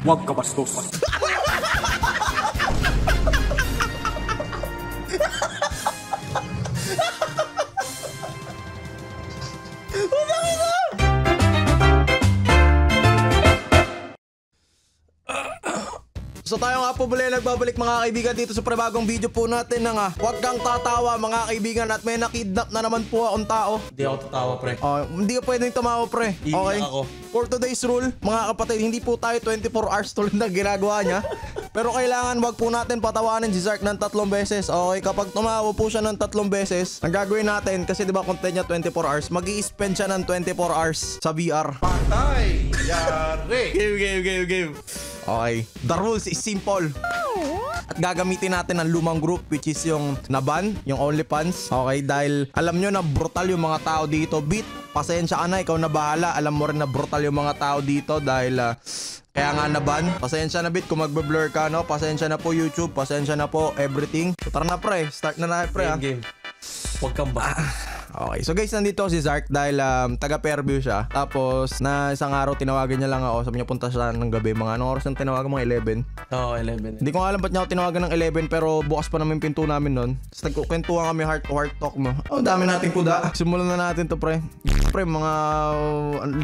Huwag ka bastos. So tayo nga po muli nagbabalik mga kaibigan dito sa panibagong video po natin ng Huwag Kang Tatawa mga kaibigan. At may nakidnap na naman po akong tao. Hindi ako tatawa pre. Hindi ka pwedeng tumawa pre. Okay. Ako. For today's rule mga kapatid, hindi po tayo 24 hours tulad ng ginagawa niya. Pero kailangan wag po natin patawanin si Zark ng 3 beses. Okay, kapag tumawa po siya ng 3 beses, ang gagawin natin, kasi diba content niya 24 hours, mag-i-spend siya ng 24 hours sa VR. Patay! Yari! Game. Okay, the rules is simple. At gagamitin natin ang lumang group, which is yung Naban, yung OnlyFans. Okay, dahil alam nyo na brutal yung mga tao dito. Beat, pasensya ka na, ikaw na bahala. Alam mo rin na brutal yung mga tao dito dahil kaya nga Naban, pasensya na Beat kung magbe-blur ka, no? Pasensya na po YouTube, pasensya na po everything. So, tara na pre, start na natin pre. Game. Huwag kang ba. Okay, so guys, nandito si Zark dahil taga Fairview siya. Tapos na isang araw tinawagan niya lang ako. Sabi niya punta siya ng gabi. Mga anong oras nang tinawagan? Mga 11. Oo, 11. Hindi ko alam ba't niya ako tinawagan ng 11 pero bukas pa namin pinto namin nun. Tapos nagkukwentuhan kami heart to heart talk mo. Oh, dami nating kuda. Simulan na natin to pre. Pre, mga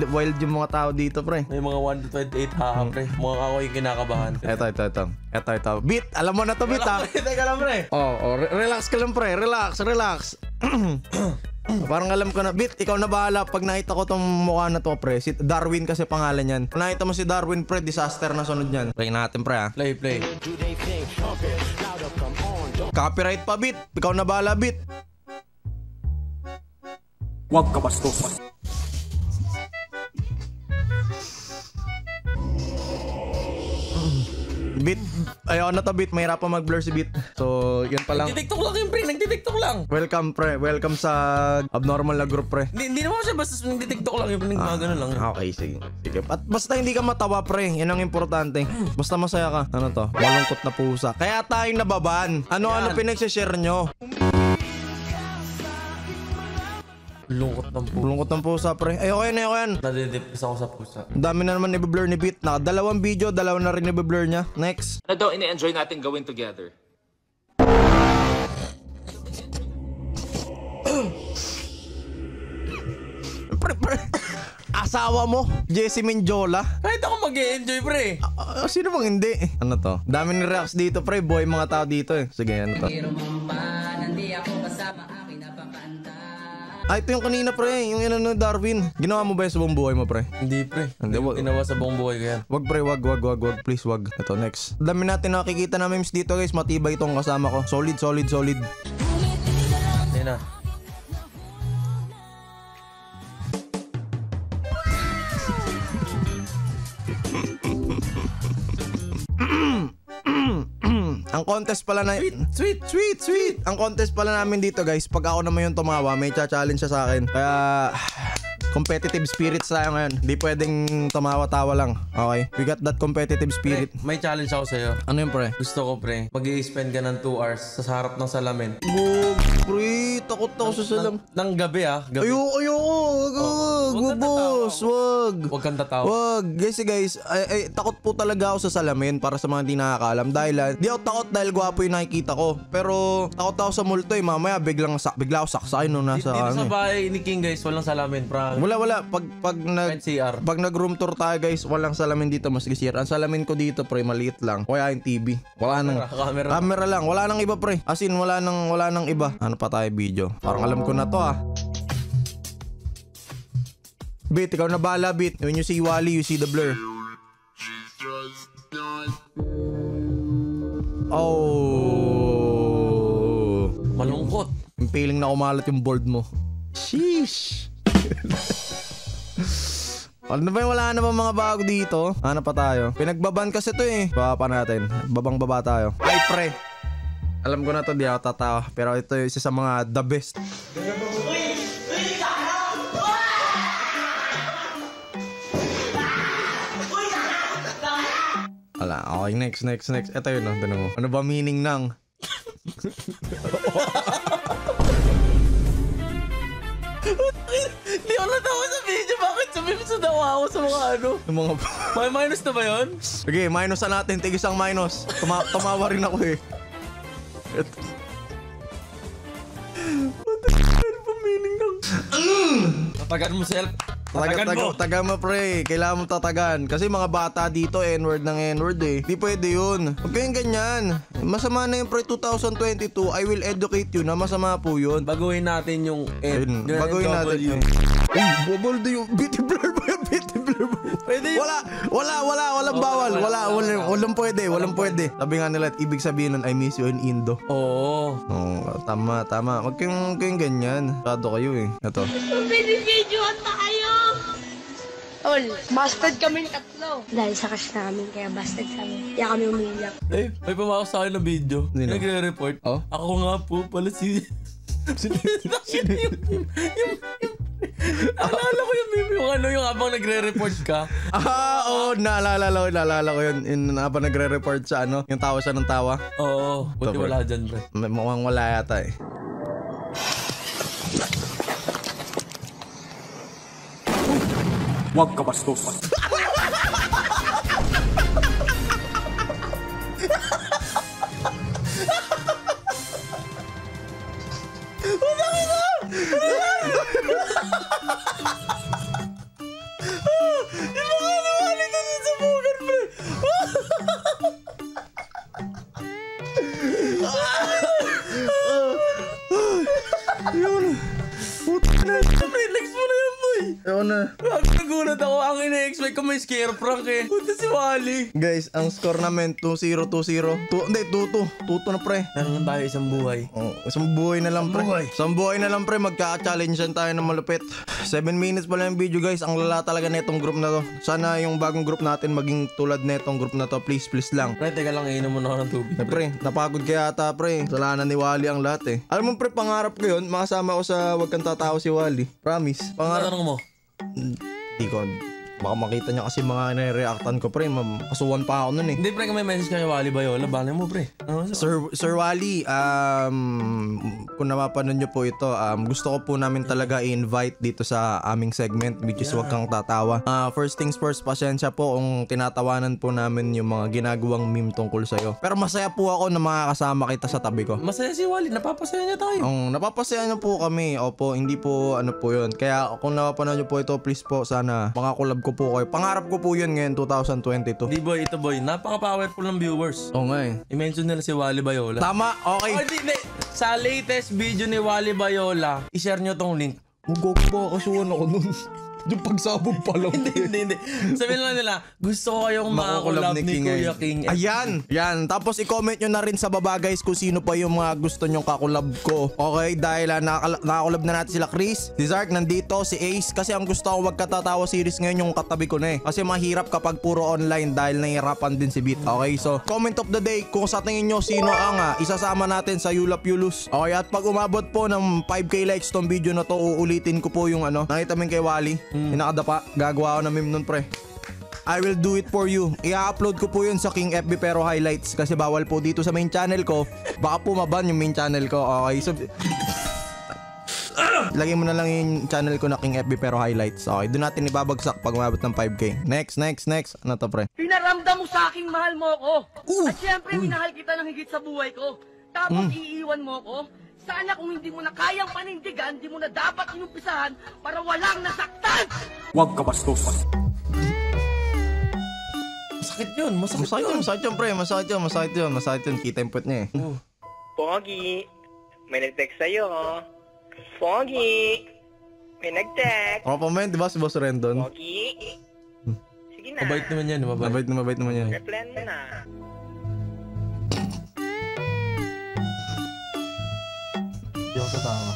wild yung mga tao dito pre. May mga 1 to 28 haha pre. Mukhang ako yung kinakabahan. Ito. Beat, alam mo na to Beat ha. Teka lang pre. Relax ka lang pre. Relax. Parang alam ko na. Beat, ikaw na bahala. Pag nakita ko tong mukha na to pre, si Darwin kasi pangalan yan. Kung nakita mo si Darwin pre, disaster na sunod yan. Play natin pre ha. Play. Copyright pa Beat. Ikaw na bahala Beat. Huwag ka bastos. Beat, ayaw na to Beat, mahirap pa mag-blur si Beat. So, yun pa lang. Nagtitiktok lang yung pre, nagtitiktok lang. Welcome pre, welcome sa abnormal na group pre. Hindi naman siya basta nagtitiktok lang yung pinagmagano lang. Okay, sige. At basta hindi ka matawa pre, yun ang importante. Basta masaya ka. Ano to? Malungkot na pusa. Kaya tayong nababan. Ano pinag-share nyo? Lungkot ng pusa pre. Ayoko yan. Nadidipis ako sa pusa. Dami na naman i-blur ni Beat. Dalawang video, dalawa na rin i-blur niya. Next. Na daw ini-enjoy natin gawin together. Pre. Asawa mo, Jessie Menjola. Kahit ako mag-e-enjoy pre. Sino bang hindi? Ano to? Dami ni reacts dito pre, boy mga tao dito eh. Sige, ano to? Hindi ako kasama akin na pakanta. Ito yung kanina pre, yung inano Darwin. Ginawa mo ba yung sa buong buhay mo pre? Hindi pre. Hindi, ginawa sa buong buhay ko yan. Wag pre, wag. Please wag. Ito, next. Dami natin nakikita na memes dito guys. Matibay itong kasama ko. Solid. Ayun na. Ang contest pala na Sweet. Ang contest pala namin dito guys, pag ako naman yung tumawa, may challenge siya sa akin. Kaya competitive spirit tayo ngayon. Di pwedeng tumawa-tawa lang. Okay? We got that competitive spirit. Pre, may challenge ako sa'yo. Ano yun pre? Gusto ko pre, mag-i-spend ka ng 2 hours sa harap ng salamin. Wag pre, takot ako sa salam. Ng gabi gabi. Wag boss, wag. Huwag kang tatawa. Wag. Guys, takot po talaga ako sa salamin para sa mga hindi nakakaalam. Dahil di ako takot dahil gwapo yung nakikita ko. Pero takot ako sa multo eh. Mamaya bigla ako saksay nung nasa Dito sa bahay ni King guys, walang salamin. Wala. Pag nag-room tour tayo guys, walang salamin dito mas gisir. Ang salamin ko dito pre, maliit lang. Kaya yung TV. Wala nang camera lang. Wala nang iba pre. As in, wala nang iba. Ano pa tayo video? Parang alam ko na to Beat, ikaw na bahala Beat. When you see Wally, you see the blur. Oh. Malungkot. Yung feeling na kumalat yung board mo. Sheesh. Ano ba yung wala na ba mga bago dito? Ano pa tayo? Pinagbaban kasi to eh. Baba pa natin. Babang-baba tayo. Ay pre. Alam ko na to, di ako tatawa. Pero ito yung isa sa mga the best. Wala. Okay, next. Ito yun, no? Tanong mo. Ano ba meaning ng? Hindi ako natawa sa video. Bakit sabi mo sa dawa ako sa mga ano? Yung mga... May minus na ba yun? Sige, minus na natin. Tig isang minus. Tumawa rin ako eh. Ano pa meaning ng... Tatagan mo, self. Taga mo pre, kailangan mo tatagan. Kasi mga bata dito, N-word ng N-word eh. Di pwede yun. Huwag kayong ganyan. Masama na yung pre 2022. I will educate you na masama po yun. Baguhin natin yung Ayun, baguhin natin. Bubble do yung beauty blur ba yung beauty blur ba? Pwede yun. Walang bawal. Walang pwede. Sabi nga nila, ibig sabihin nun, I miss you in Indo. Oo. Tama. Huwag kayong ganyan. Masyado kayo eh. Ito. Binibidyohan pa kayo! Tol, busted kami tatlo. Dahil sa cash namin, kaya busted kami. Kaya kami umiiyak. Eh, may pumakas sa akin na video. Sino? Nagre-report. Oh? Ako nga po pala si... Naalala ko yung habang nagre-report ka. Naalala ko yun. Habang nagre-report sa ano, yung tawa siya ng tawa. Oo, buti Ito, wala dyan, pre. Mukhang wala yata eh. Huwag ka bastos. Relax mo na yan, boy. Ewan na. Nagulat ako. Ang ina-expect ko may scare prank eh. Punta si Wally. Guys, ang score namin 2-0, 2-0. 2-2. 2-2 na pre. Meron tayo isang buhay. Oh, isang buhay na lang pre. Isang buhay na lang pre. Magka-challengean tayo ng malupit. 7 minutes pala yung video guys. Ang lala talaga na itong group na to. Sana yung bagong group natin maging tulad na itong group na to. Please lang. Pre, teka lang, iinom muna ako ng tubig. Pre, napagod kaya ata pre. Salanan ni Wally ang lahat eh. Alam mo pre, pangarap ko yun. Makasama ko sa Wag Kang Tatawa si Wally. Promise. Pangarap. Tanong mo. Hindi ko. Baka makita niya kasi mga nire-reactan ko pre. Kasuwan pa ako nun eh. Hindi, pre, kung may message ka kay Wally Bayola, bali mo, pre. Ano, Sir Wally, kung napapanood nyo po ito, gusto ko po namin talaga i-invite dito sa aming segment which is Wag Kang Tatawa. First things first, pasensya po kung tinatawanan po namin yung mga ginagawang meme tungkol sa'yo. Pero masaya po ako na makakasama kita sa tabi ko. masaya si Wally, napapasaya niya tayo. Ang napapasaya nyo po kami, opo, hindi po ano po yun. Kaya kung napapanood nyo po ito, please po, sana makakulab ko po kayo. Pangarap ko po yun ngayon, 2022. Di boy, ito boy, napaka-powerful ng viewers. Oo nga eh. I-mention nila si Wally Bayola. Tama, okay. Oh, di. Sa latest video ni Wally Bayola, i-share nyo tong link. Magok ba kasuhan ako nun? Yung pagsabog pa lang. Hindi. Sabihin lang nila, gusto ko kayong makakulab ni Kuya King. Ayan, yan. Tapos i-comment nyo na rin sa baba guys kung sino pa yung mga gusto nyong kakulab ko. Okay, dahil nakakulab na natin sila Chris, si Zark nandito, si Ace. Kasi ang gusto ko Wag Kang Tatawa series ngayon yung katabi ko na eh. Kasi mahirap kapag puro online dahil nahihirapan din si Beat. Okay, so comment of the day kung sa tingin nyo sino ang isasama natin sa Yulap Yulus. Okay, at pag umabot po ng 5k likes tong video na to, uulitin ko po yung nakita mo kay Wally. Yung nakadapa, gagawa ako ng meme nun pre. I will do it for you. I-upload ko po yun sa King FB pero highlights kasi bawal po dito sa main channel ko. Baka po maban yung main channel ko. Okay, so lagay mo na lang yung channel ko na King FB pero highlights. Okay, doon natin ibabagsak pag umabot ng 5k. Next. Ano to pre? Pinaramdam mo sa aking mahal mo ko. At syempre, minahal kita ng higit sa buhay ko. Tapos iiwan mo ko. Sana kung hindi mo na kayang panindigan, hindi mo na dapat inumpisahan para walang nasaktan! Huwag ka bastos. Masakit yun, Masakit yun pre, masakit yun. Kita yung puwet niya eh. Pogi, may nag-text sa'yo. Pogi, may nag-text. Mga pament, diba si Boss Rendon? Pogi, sige na. Mabait naman yan, Mabait naman yan. Replyan mo na. Hindi ako tatawa.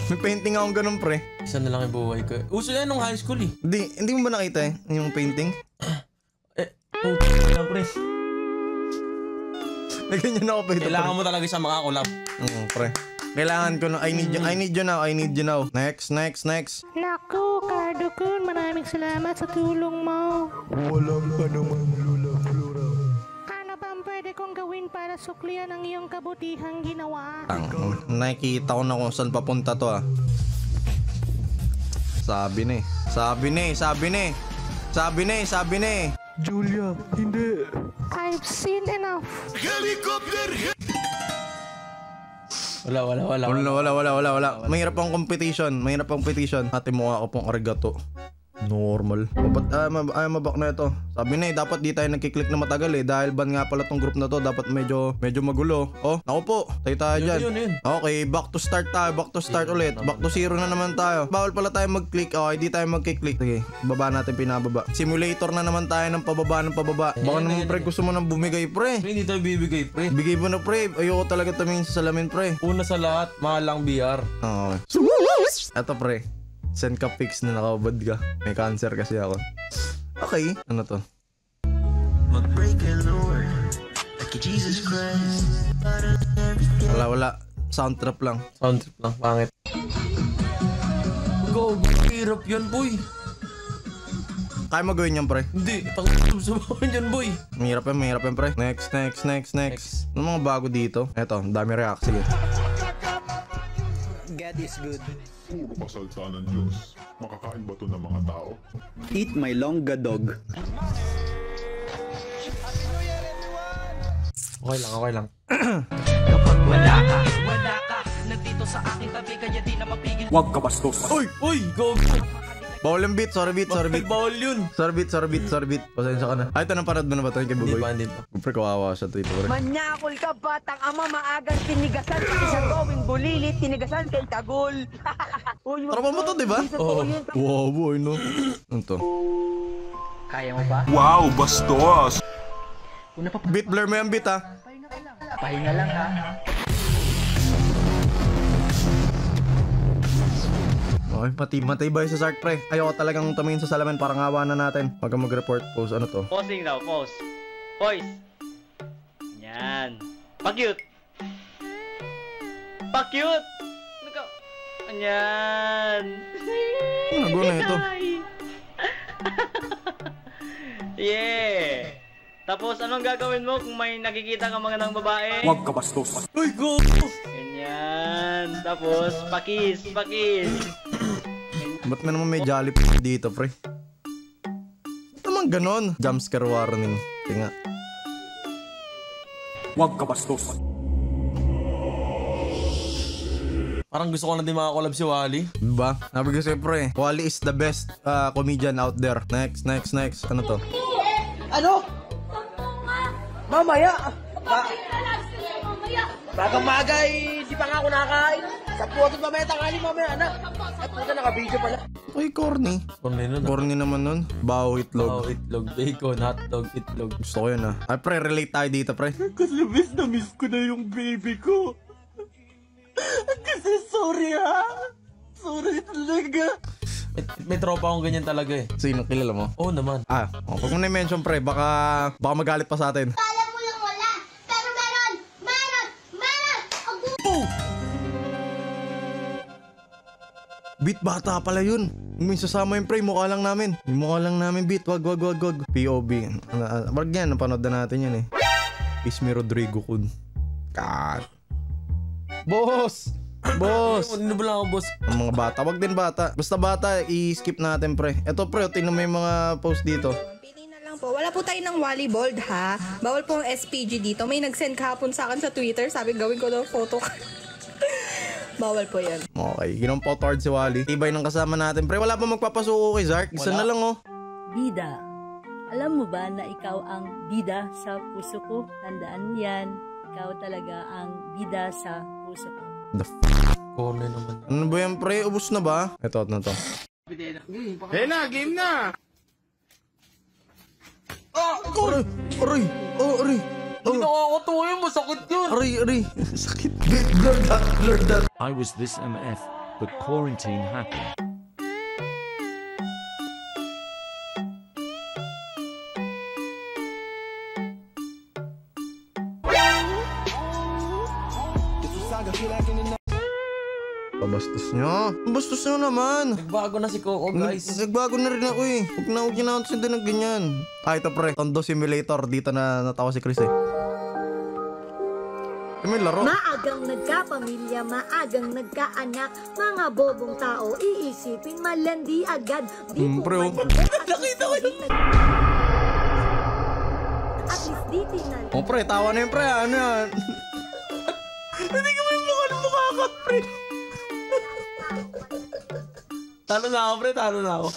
May painting akong ganun pre. Isa na lang yung buhay ko. Uso yan nung high school eh. Hindi mo ba nakita yung painting? Na pre. May ganyan ako pa ito. Kailangan mo talaga siya makakulab. Pre. Kailangan ko na. I need you now. Next. Naku, Cardo Kun, maraming salamat sa tulong mo. Walang ka naman, Lula. Ano ba ang pwede kong gawin para suklian ang iyong kabutihang ginawa? Nakikita ko na kung saan papunta to Sabi na eh. Julia, hindi. I've seen enough. Wala. Mahirap ang competition. Ate mukha ko pong arigato. Normal. Ay, mabak na ito. Sabi na eh, dapat di tayo nagkiklik na matagal eh. Dahil ban nga pala tong group na to, dapat medyo magulo. Oh, naku po. Tayo dyan. Yun. Okay, back to start tayo. Back to start ulit. Back to zero na naman tayo. Bawal pala tayo mag-click. Okay, di tayo mag-click. Sige, baba natin pinababa. Simulator na naman tayo ng pababa. Baka naman pre, gusto mo nang bumigay pre. Pre, hindi tayo bibigay, pre. Bigay mo na pre. Ayoko talaga tumingin sa salamin pre. Una sa lahat, mahal lang VR. Okay. Eto pre. Send ka pics na nakabad ka. May cancer kasi ako. Okay. Ano to? Wala. Sound trap lang. Pangit. Go, hirap yan, boy. Kaya mo gawin yan, pre? Hindi, subukan yan, boy. Mahirap yan, pre. Next. Ano mga bago dito? Eto, dami react. Sige. God is good. Puro kasalta ng Diyos. Makakain ba to ng mga tao? Eat my longga dog. Okay lang. Kapag wala ka, nandito sa aking tabi, kaya di na mapigil. Huwag ka bastos. Uy, go. Bawal yung beat, sorry beat. Bawal yun. Sorry beat. Pasensya ka na. Ay, ito napanood mo na ba ito yung kay Bugoy? Hindi pa. Pre, kawawa siya ito. Manyakol ka, batang ama, maagang tinigasan ka sa gawing bulilit, tinigasan kay Tagol. Tropa mo to, di ba? Oo. Wow, boy, no? Ano to? Kaya mo ba? Wow, bastos! Beat, blur mo yung beat, ha? Pahinga lang ha. Okay, matibay sa Sark, pre. Ayoko talagang tumingin sa salamin, parang awa na natin. Pag mag-report, post, ano to? Posing daw, post. Voice. Yan. Pa-cute. Yan. Ano na ito? Yeah. Tapos anong gagawin mo kung may nakikita ka mga ng babae? Huwag ka bastos. Uy, go. Ganyan. Tapos pakis. Ba't na naman may jolly dito, pre? Ba't naman ganon? Jumpscare warning. Tinga. Huwag ka bastos. Parang gusto ko na din makakolab si Wally. Diba? Sabi ko sa'yo, pre. Wally is the best comedian out there. Next. Ano to? Ano? Mamaya. Bagang magay, di pa nga ako nakakain. Sa puto mamaya tangali mamaya, anak. At puto naka-video pala. Ay, corny. Corny naman nun. Bawo itlog. Itlog, bacon, hotdog, itlog. Gusto ko yun, ha. Ay, pre, relate tayo dito, pre. Kasi miss ko na yung baby ko. Kasi sorry ha. Sorry talaga. May tropa akong ganyan talaga eh. Sino, kilala mo? Oo naman. Pag mo na-mention, pre, baka magalit pa sa atin. Alam mo lang wala, pero meron. Beat, bata pala yun. May sasama yung pre, mukha lang namin. Beat, wag. POV. Wag yan, napanood na natin yan eh. Ismi Rodrigo kun. God. Boss! Ano ba lang ako, boss? Ang mga bata, wag din bata. Basta bata, i-skip natin pre. Eto pre, tingnan mo yung mga post dito. Pili na lang po. Wala po tayo ng Wally Bold ha. Bawal po ang SPG dito. May nag-send kahapon sa akin sa Twitter. Sabi gawin ko daw photo. Bawal po yan. Okay, ginampaw toward si Wally. Tibay ng kasama natin pre. Wala pa magpapasuko kay Zark. Isa na lang oh. Bida. Alam mo ba na ikaw ang bida sa puso ko? Tandaan mo yan. Ikaw talaga ang bida sa puso ko. The Corny naman. Ano ba yan pre? Ubus na ba? Ito na to. Game na! Aray! Hindi nakakatuwa yun, masakit yun. Aray! Sakit. Blur that. I was this MF, but quarantine happened. Pabastos nyo. Bastos nyo naman. Nagbago na si Coco, guys. Nagbago na rin ako eh. Huwag na ako sinda ng ganyan. Ito pre, Tondo Simulator. Dito na natawa si Chris eh. May laro. Maagang nagkapamilya, maagang nagkaanak. Mga bobong tao, iisipin malandi agad. Di po Bro. nakita ko yung at least di tingnan. Oh, pre, tawa na yun, pre. Ano yan? Hindi ka may mukha pre. Talo na ako, pre. Talo na ako.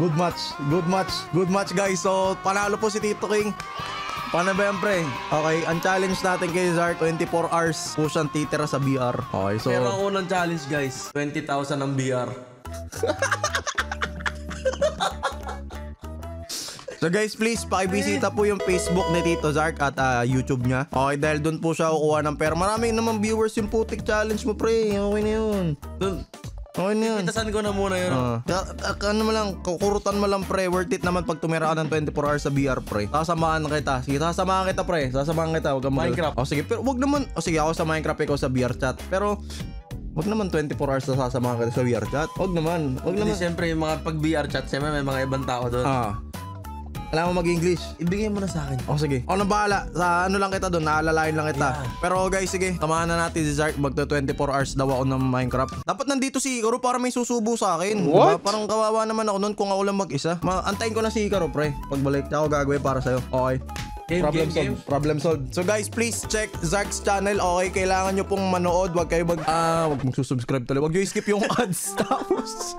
Good match. Good match. Good match, guys. So, panalo po si Tito King. Paano ba yan, pre? Okay, ang challenge natin kay Zark, 24 hours po siyang titira sa BR. Okay, so... Pero ang unang challenge, guys, 20,000 ang BR. So guys, please, pakibisita po yung Facebook ni Tito Zark at YouTube niya. Okay, dahil doon po siya kukuha ng pera. Maraming naman viewers yung putik challenge mo, pre. Okay na yun. Okay na yun. Itasan ko na muna yun. Ano mo lang, kukurutan mo lang, pre. Worth it naman pag tumira ka ng 24 hours sa BR, pre. Sasamahan kita. Sige, sasamahan kita, pre. Sasamahan kita. Huwag kang Minecraft. O sige, pero wag naman. O sige, ako sa Minecraft, ikaw sa BR chat. Pero... wag naman 24 hours na sasamahan ka sa VR chat. Wag naman. Wag naman. Siyempre, yung mga pag VR chat, siyempre may mga ibang tao doon. Alam mo mag-English? Ibigay mo na sa akin. O sige. Ako nang bahala. Sa ano lang kita doon. Naalalain lang kita. Yeah. Pero guys, sige. Tamahan na natin si Zark. Magto 24 hours daw ako ng Minecraft. Dapat nandito si Ikaru para may susubo sa akin. What? Diba? Parang kawawa naman ako noon kung ako lang mag-isa. Antayin ko na si Ikaru, pre. Pagbalik ako gagawin para sa'yo. Okay. Problem solved. So guys, please check Zark's channel. Okay, kailangan nyo pong manood. Wag kayo wag magsusubscribe tuloy. Wag nyo i-skip yung ads. Tapos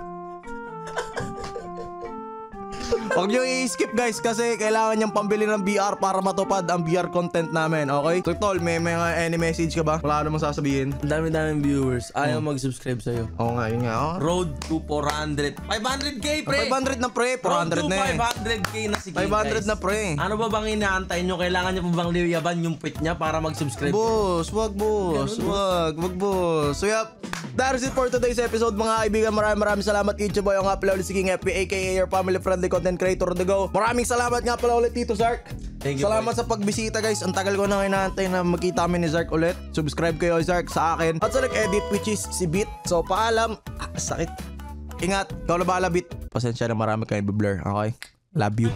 wag nyo i-skip, guys, kasi kailangan niyang pambili ng VR para matupad ang VR content namin, okay? So tol, may any message ka ba? Wala namang sasabihin. Ang dami-daming viewers. Ayaw mag-subscribe sa'yo. Oo nga, yun nga. Road to 400. 500k, pre! 500 na, pre. 400 na eh. 500k na si King, 500 guys. na, pre. Ano ba bang inaantay nyo? Kailangan nyo pa bang liyaban yung pit niya para mag-subscribe? Boss, wag boss. Wag boss. So yep, that is it for today's episode, mga kaibigan. Maraming salamat, YouTube boy. Ang nga pala ulit si King FP, aka your family friendly content creator on the go. Maraming salamat nga pala ulit, Tito Zark. Thank you, salamat sa pagbisita, guys. Ang tagal ko na inaantay na magkita kami ni Zark ulit. Subscribe kayo, Zark, sa akin. At sa nag-edit, which is si Bit. So paalam. Sakit. Ingat. Ikaw na bahala, Bit. Pasensya na marami kayo blur. Okay? Love you.